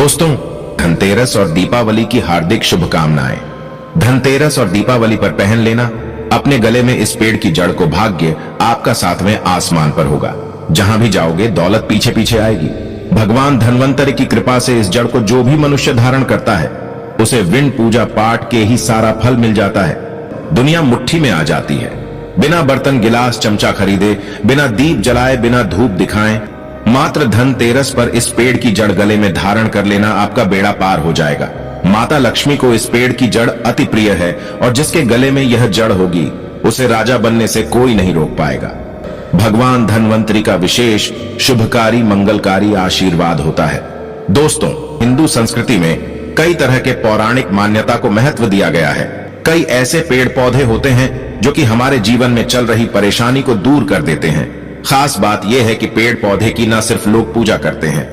दोस्तों, धनतेरस और दीपावली की हार्दिक शुभकामनाएं। धनतेरस और दीपावली पर पहन लेना अपने गले में इस पेड़ की जड़ को भाग्य आपका सातवें आसमान पर होगा। जहां भी जाओगे दौलत पीछे पीछे आएगी। भगवान धन्वंतरि की कृपा से इस जड़ को जो भी मनुष्य धारण करता है उसे विण पूजा पाठ के ही सारा फल मिल जाता है। दुनिया मुट्ठी में आ जाती है। बिना बर्तन गिलास चमचा खरीदे, बिना दीप जलाए, बिना धूप दिखाएं, मात्र धनतेरस पर इस पेड़ की जड़ गले में धारण कर लेना आपका बेड़ा पार हो जाएगा। माता लक्ष्मी को इस पेड़ की जड़ अति प्रिय है और जिसके गले में यह जड़ होगी उसे राजा बनने से कोई नहीं रोक पाएगा। भगवान धन्वंतरि का विशेष शुभकारी मंगलकारी आशीर्वाद होता है। दोस्तों, हिंदू संस्कृति में कई तरह के पौराणिक मान्यता को महत्व दिया गया है। कई ऐसे पेड़ पौधे होते हैं जो कि हमारे जीवन में चल रही परेशानी को दूर कर देते हैं। खास बात यह है कि पेड़ पौधे की न सिर्फ लोग पूजा करते हैं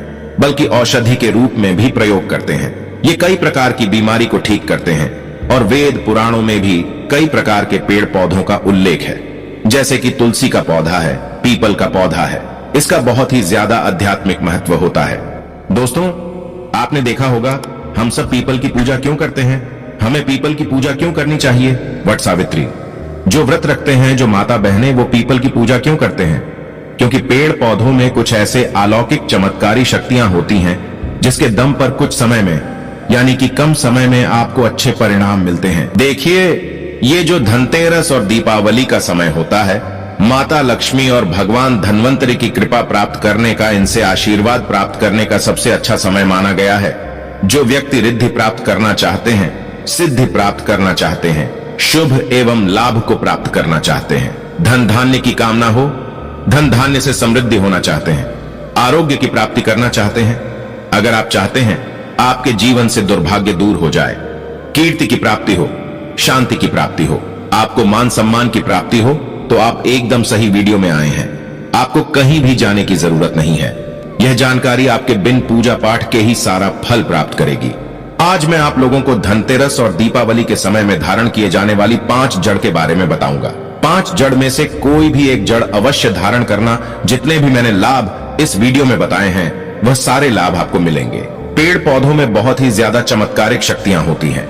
बल्कि औषधि के रूप में भी प्रयोग करते हैं। ये कई प्रकार की बीमारी को ठीक करते हैं और वेद पुराणों में भी कई प्रकार के पेड़ पौधों का उल्लेख है। जैसे कि तुलसी का पौधा है, पीपल का पौधा है। इसका बहुत ही ज्यादा आध्यात्मिक महत्व होता है। दोस्तों, आपने देखा होगा हम सब पीपल की पूजा क्यों करते हैं। हमें पीपल की पूजा क्यों करनी चाहिए। वट सावित्री, जो व्रत रखते हैं, जो माता बहनें, वो पीपल की पूजा क्यों करते हैं? क्योंकि पेड़ पौधों में कुछ ऐसे अलौकिक चमत्कारी शक्तियां होती हैं जिसके दम पर कुछ समय में, यानी कि कम समय में आपको अच्छे परिणाम मिलते हैं। देखिए, ये जो धनतेरस और दीपावली का समय होता है, माता लक्ष्मी और भगवान धन्वंतरि की कृपा प्राप्त करने का, इनसे आशीर्वाद प्राप्त करने का सबसे अच्छा समय माना गया है। जो व्यक्ति रिद्धि प्राप्त करना चाहते हैं, सिद्धि प्राप्त करना चाहते हैं, शुभ एवं लाभ को प्राप्त करना चाहते हैं, धन धान्य की कामना हो, धन धान्य से समृद्धि होना चाहते हैं, आरोग्य की प्राप्ति करना चाहते हैं, अगर आप चाहते हैं आपके जीवन से दुर्भाग्य दूर हो जाए, कीर्ति की प्राप्ति हो, शांति की प्राप्ति हो, आपको मान सम्मान की प्राप्ति हो, तो आप एकदम सही वीडियो में आए हैं। आपको कहीं भी जाने की जरूरत नहीं है। यह जानकारी आपके बिन पूजा पाठ के ही सारा फल प्राप्त करेगी। आज मैं आप लोगों को धनतेरस और दीपावली के समय में धारण किए जाने वाली 5 जड़ के बारे में बताऊंगा। 5 जड़ में से कोई भी एक जड़ अवश्य धारण करना। जितने भी मैंने लाभ इस वीडियो में बताए हैं वह सारे लाभ आपको मिलेंगे। पेड़ पौधों में बहुत ही ज्यादा चमत्कारिक शक्तियां होती हैं।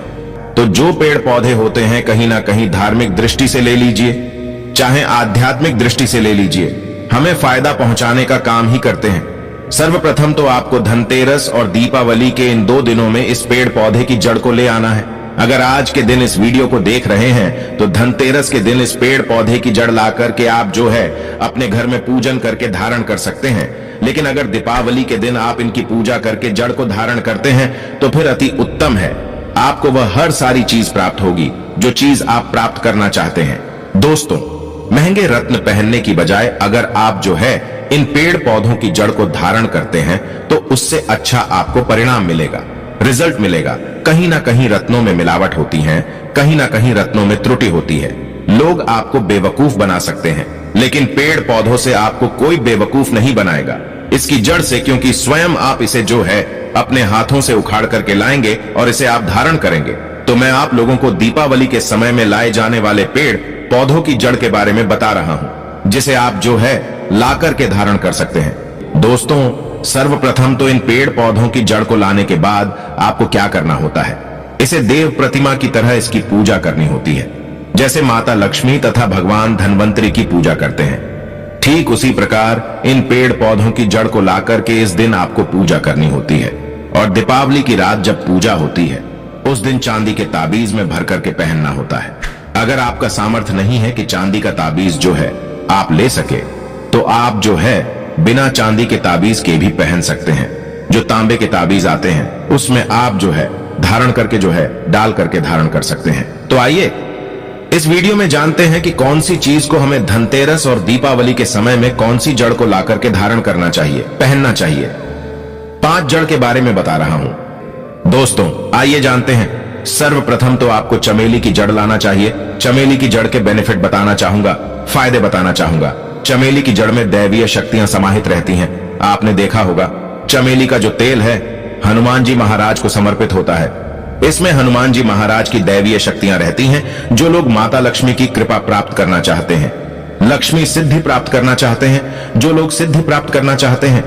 तो जो पेड़ पौधे होते हैं, कहीं ना कहीं धार्मिक दृष्टि से ले लीजिए, चाहे आध्यात्मिक दृष्टि से ले लीजिए, हमें फायदा पहुंचाने का काम ही करते हैं। सर्वप्रथम तो आपको धनतेरस और दीपावली के इन 2 दिनों में इस पेड़ पौधे की जड़ को ले आना है। अगर आज के दिन इस वीडियो को देख रहे हैं तो धनतेरस के दिन इस पेड़ पौधे की जड़ ला करके आप जो है अपने घर में पूजन करके धारण कर सकते हैं। लेकिन अगर दीपावली के दिन आप इनकी पूजा करके जड़ को धारण करते हैं तो फिर अति उत्तम है। आपको वह हर सारी चीज प्राप्त होगी जो चीज आप प्राप्त करना चाहते हैं। दोस्तों, महंगे रत्न पहनने की बजाय अगर आप जो है इन पेड़ पौधों की जड़ को धारण करते हैं तो उससे अच्छा आपको परिणाम मिलेगा, रिजल्ट मिलेगा। कहीं ना कहीं रत्नों में मिलावट होती है, कहीं ना कहीं रत्नों में त्रुटि होती है। लोग आपको बेवकूफ बना सकते हैं, लेकिन पेड़ पौधों से आपको कोई बेवकूफ नहीं बनाएगा। इसकी जड़ से, क्योंकि स्वयं आप इसे जो है अपने हाथों से उखाड़ करके लाएंगे और इसे आप धारण करेंगे। तो मैं आप लोगों को दीपावली के समय में लाए जाने वाले पेड़ पौधों की जड़ के बारे में बता रहा हूं, जिसे आप जो है ला करके धारण कर सकते हैं। दोस्तों, सर्वप्रथम तो इन पेड़ पौधों की जड़ को लाने के बाद आपको क्या करना होता है, इसे देव प्रतिमा की तरह इसकी पूजा करनी होती है। जैसे माता लक्ष्मी तथा भगवान धन्वंतरि की पूजा करते हैं, ठीक उसी प्रकार इन पेड़ पौधों की जड़ को ला करके इस दिन आपको पूजा करनी होती है। और दीपावली की रात जब पूजा होती है उस दिन चांदी के ताबीज में भर करके पहनना होता है। अगर आपका सामर्थ्य नहीं है कि चांदी का ताबीज जो है आप ले सके, तो आप जो है बिना चांदी के ताबीज के भी पहन सकते हैं। जो तांबे के ताबीज आते हैं उसमें आप जो है धारण करके जो है डाल करके धारण कर सकते हैं। तो आइए इस वीडियो में जानते हैं कि कौन सी चीज को हमें धनतेरस और दीपावली के समय में कौन सी जड़ को ला करके धारण करना चाहिए, पहनना चाहिए। 5 जड़ के बारे में बता रहा हूं। दोस्तों, आइए जानते हैं। सर्वप्रथम तो आपको चमेली की जड़ लाना चाहिए। चमेली की जड़ के बेनिफिट बताना चाहूंगा, फायदे बताना चाहूंगा। चमेली की जड़ में दैवीय शक्तियां समाहित रहती हैं। आपने देखा होगा चमेली का जो तेल है हनुमान जी महाराज को समर्पित होता है। इसमें हनुमान जी महाराज की दैवीय शक्तियां रहती हैं। जो लोग माता लक्ष्मी की कृपा प्राप्त करना चाहते हैं, लक्ष्मी सिद्धि प्राप्त करना चाहते हैं, जो लोग सिद्धि प्राप्त करना चाहते हैं,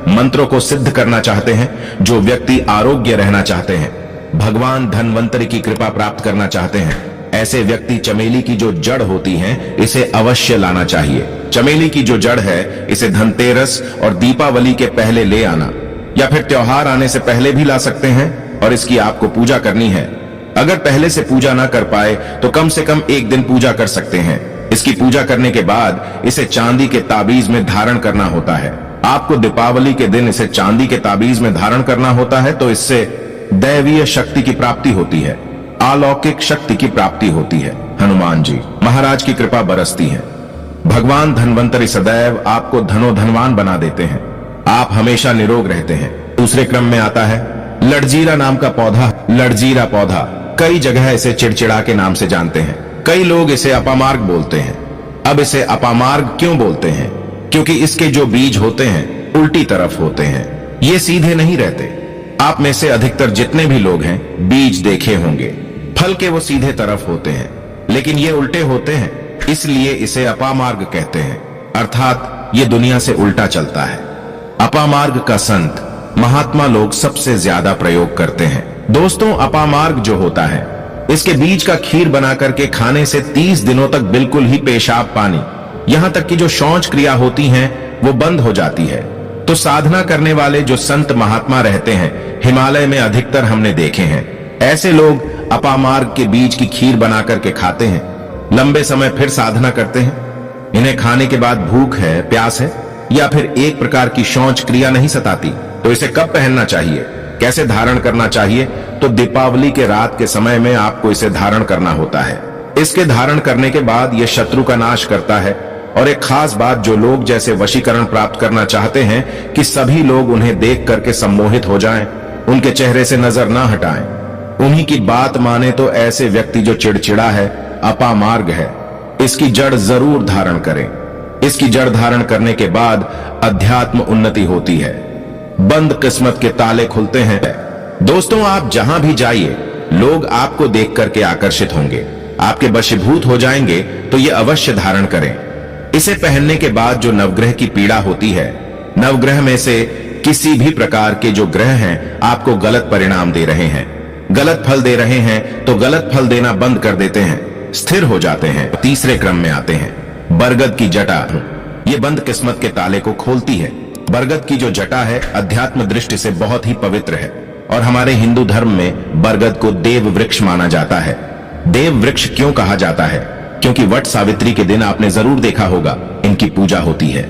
मंत्रों को सिद्ध करना चाहते हैं, जो व्यक्ति आरोग्य रहना चाहते हैं, भगवान धन्वंतरि की कृपा प्राप्त करना चाहते हैं, ऐसे व्यक्ति चमेली की जो जड़ होती है इसे अवश्य लाना चाहिए। चमेली की जो जड़ है इसे धनतेरस और दीपावली के पहले ले आना, या फिर त्योहार आने से पहले भी ला सकते हैं, और इसकी आपको पूजा करनी है। अगर पहले से पूजा ना कर पाए तो कम से कम एक दिन पूजा कर सकते हैं। इसकी पूजा करने के बाद इसे चांदी के ताबीज में धारण करना होता है। आपको दीपावली के दिन इसे चांदी के ताबीज में धारण करना होता है, तो इससे दैवीय शक्ति की प्राप्ति होती है, अलौकिक शक्ति की प्राप्ति होती है। हनुमान जी महाराज की कृपा बरसती है। भगवान धन्वंतरि सदैव आपको धनोधनवान बना देते हैं, आप हमेशा निरोग रहते हैं। दूसरे क्रम में आता है लड़जीरा नाम का पौधा। लड़जीरा पौधा कई जगह इसे चिड़चिड़ा के नाम से जानते हैं। कई लोग इसे अपामार्ग बोलते हैं। अब इसे अपामार्ग क्यों बोलते हैं? क्योंकि इसके जो बीज होते हैं उल्टी तरफ होते हैं, ये सीधे नहीं रहते। आप में से अधिकतर जितने भी लोग हैं बीज देखे होंगे, फल के वो सीधे तरफ होते हैं, लेकिन ये उल्टे होते हैं, इसलिए इसे अपामार्ग कहते हैं। अर्थात ये दुनिया से उल्टा चलता है। अपामार्ग का संत महात्मा लोग सबसे ज्यादा प्रयोग करते हैं। दोस्तों, अपामार्ग जो होता है इसके बीज का खीर बना करके खाने से 30 दिनों तक बिल्कुल ही पेशाब पानी, यहां तक कि जो शौच क्रिया होती है वो बंद हो जाती है। तो साधना करने वाले जो संत महात्मा रहते हैं हिमालय में अधिकतर हमने देखे हैं, ऐसे लोग अपामार्ग के बीज की खीर बना करके खाते हैं, लंबे समय फिर साधना करते हैं। इन्हें खाने के बाद भूख है, प्यास है, या फिर एक प्रकार की शौच क्रिया नहीं सताती, तो इसे कब पहनना चाहिए, कैसे धारण करना चाहिए? तो दीपावली के रात के समय में आपको इसे धारण करना होता है। इसके धारण करने के बाद यह शत्रु का नाश करता है। और एक खास बात, जो लोग जैसे वशीकरण प्राप्त करना चाहते हैं कि सभी लोग उन्हें देख करके सम्मोहित हो जाएं, उनके चेहरे से नजर ना हटाएं, उन्हीं की बात माने, तो ऐसे व्यक्ति जो चिड़चिड़ा है, अपामार्ग है, इसकी जड़ जरूर धारण करें। इसकी जड़ धारण करने के बाद अध्यात्म उन्नति होती है, बंद किस्मत के ताले खुलते हैं। दोस्तों, आप जहां भी जाइए लोग आपको देख करके आकर्षित होंगे, आपके वशीभूत हो जाएंगे, तो ये अवश्य धारण करें। इसे पहनने के बाद जो नवग्रह की पीड़ा होती है, नवग्रह में से किसी भी प्रकार के जो ग्रह हैं आपको गलत परिणाम दे रहे हैं, गलत फल दे रहे हैं, तो गलत फल देना बंद कर देते हैं, स्थिर हो जाते हैं। तीसरे क्रम में आते हैं बरगद की जटा। ये बंद किस्मत के ताले को खोलती है। बरगद की जो जटा है अध्यात्म दृष्टि से बहुत ही पवित्र है, और हमारे हिंदू धर्म में बरगद को देव वृक्ष माना जाता है। देव वृक्ष क्यों कहा जाता है? क्योंकि वट सावित्री के दिन आपने जरूर देखा होगा इनकी पूजा होती है।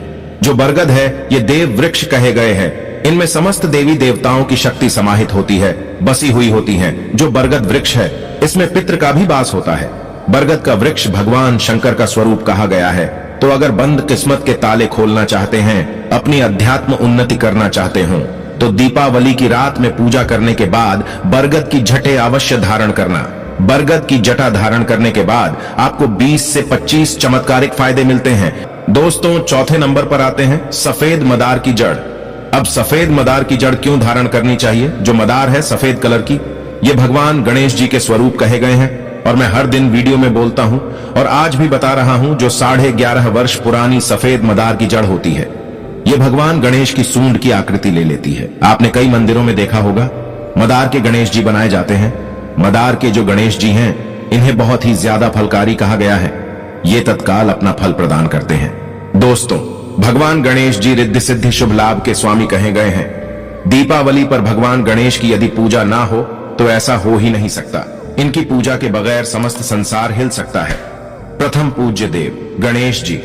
जो बरगद है ये देव वृक्ष कहे गए हैं। इनमें समस्त देवी देवताओं की शक्ति समाहित होती है, बसी हुई होती है। जो बरगद वृक्ष है इसमें पितृ का भी वास होता है। बरगद का वृक्ष भगवान शंकर का स्वरूप कहा गया है। तो अगर बंद किस्मत के ताले खोलना चाहते हैं, अपनी अध्यात्म उन्नति करना चाहते हो, तो दीपावली की रात में पूजा करने के बाद बरगद की जटे अवश्य धारण करना। बरगद की जटा धारण करने के बाद आपको 20 से 25 चमत्कारिक फायदे मिलते हैं। दोस्तों, चौथे नंबर पर आते हैं सफेद मदार की जड़। अब सफेद मदार की जड़ क्यों धारण करनी चाहिए? जो मदार है सफेद कलर की, ये भगवान गणेश जी के स्वरूप कहे गए हैं, और मैं हर दिन वीडियो में बोलता हूं और आज भी बता रहा हूं। जो 11.5 वर्ष पुरानी सफेद मदार की जड़ होती है, ये भगवान गणेश की सूंड की आकृति ले लेती है। आपने कई मंदिरों में देखा होगा मदार के गणेश जी बनाए जाते हैं। मदार के जो गणेश जी हैं इन्हें बहुत ही ज्यादा फलकारी कहा गया है। ये तत्काल अपना फल प्रदान करते हैं। दोस्तों, भगवान गणेश जी रिद्धि सिद्धि शुभ लाभ के स्वामी कहे गए हैं। दीपावली पर भगवान गणेश की यदि पूजा ना हो तो ऐसा हो ही नहीं सकता। इनकी पूजा के बगैर समस्त संसार हिल सकता है। प्रथम पूज्य देव गणेश जी।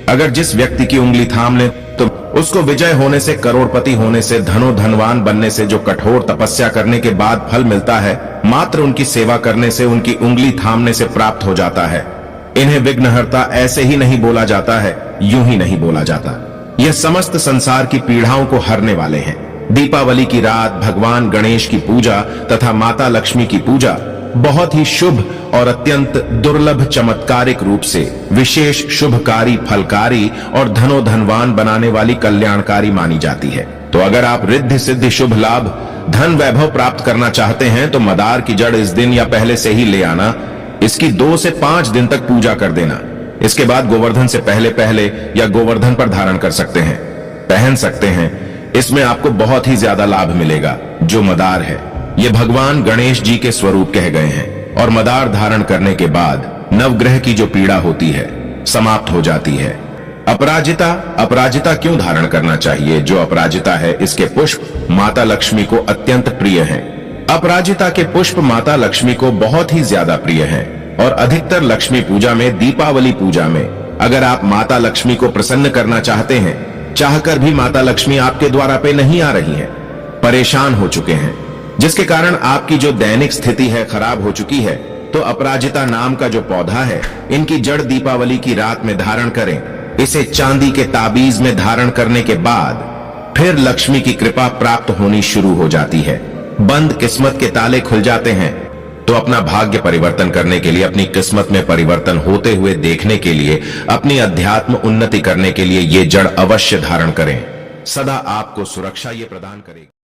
अगर जिस व्यक्ति की उंगली थाम ले तो उसको विजय होने से, करोड़पति होने से, धनवान बनने से जो कठोर तपस्या करने के बाद फल मिलता है, मात्र उनकी सेवा करने से, उनकी उंगली थामने से प्राप्त हो जाता है। इन्हें विघ्नहर्ता ऐसे ही नहीं बोला जाता है, यूं ही नहीं बोला जाता। यह समस्त संसार की पीड़ाओं को हरने वाले हैं। दीपावली की रात भगवान गणेश की पूजा तथा माता लक्ष्मी की पूजा बहुत ही शुभ और अत्यंत दुर्लभ चमत्कारिक रूप से विशेष शुभकारी, फलकारी और धनवान बनाने वाली कल्याणकारी मानी जाती है। तो अगर आप रिद्धि सिद्धि शुभ लाभ, धन वैभव प्राप्त करना चाहते हैं तो मदार की जड़ इस दिन या पहले से ही ले आना। इसकी 2 से 5 दिन तक पूजा कर देना। इसके बाद गोवर्धन से पहले या गोवर्धन पर धारण कर सकते हैं, पहन सकते हैं। इसमें आपको बहुत ही ज्यादा लाभ मिलेगा। जो मदार है, ये भगवान गणेश जी के स्वरूप कहे गए हैं और मदार धारण करने के बाद नवग्रह की जो पीड़ा होती है समाप्त हो जाती है। अपराजिता, अपराजिता क्यों धारण करना चाहिए? जो अपराजिता है, इसके पुष्प माता लक्ष्मी को अत्यंत प्रिय हैं। अपराजिता के पुष्प माता लक्ष्मी को बहुत ही ज्यादा प्रिय हैं और अधिकतर लक्ष्मी पूजा में, दीपावली पूजा में अगर आप माता लक्ष्मी को प्रसन्न करना चाहते हैं, चाहकर भी माता लक्ष्मी आपके द्वार पे नहीं आ रही हैं, परेशान हो चुके हैं, जिसके कारण आपकी जो दैनिक स्थिति है खराब हो चुकी है, तो अपराजिता नाम का जो पौधा है, इनकी जड़ दीपावली की रात में धारण करें। इसे चांदी के ताबीज में धारण करने के बाद फिर लक्ष्मी की कृपा प्राप्त होनी शुरू हो जाती है। बंद किस्मत के ताले खुल जाते हैं। तो अपना भाग्य परिवर्तन करने के लिए, अपनी किस्मत में परिवर्तन होते हुए देखने के लिए, अपनी अध्यात्म उन्नति करने के लिए ये जड़ अवश्य धारण करें। सदा आपको सुरक्षा ये प्रदान करेगी।